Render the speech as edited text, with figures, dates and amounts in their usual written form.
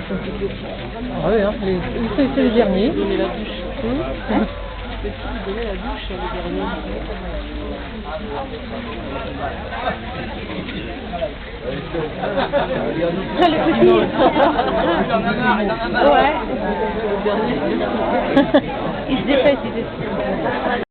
Ah oui, hein, c'est le dernier. Donner la douche. Donner la douche, le dernier. Ouais. Il se dépêche, il se dépêche.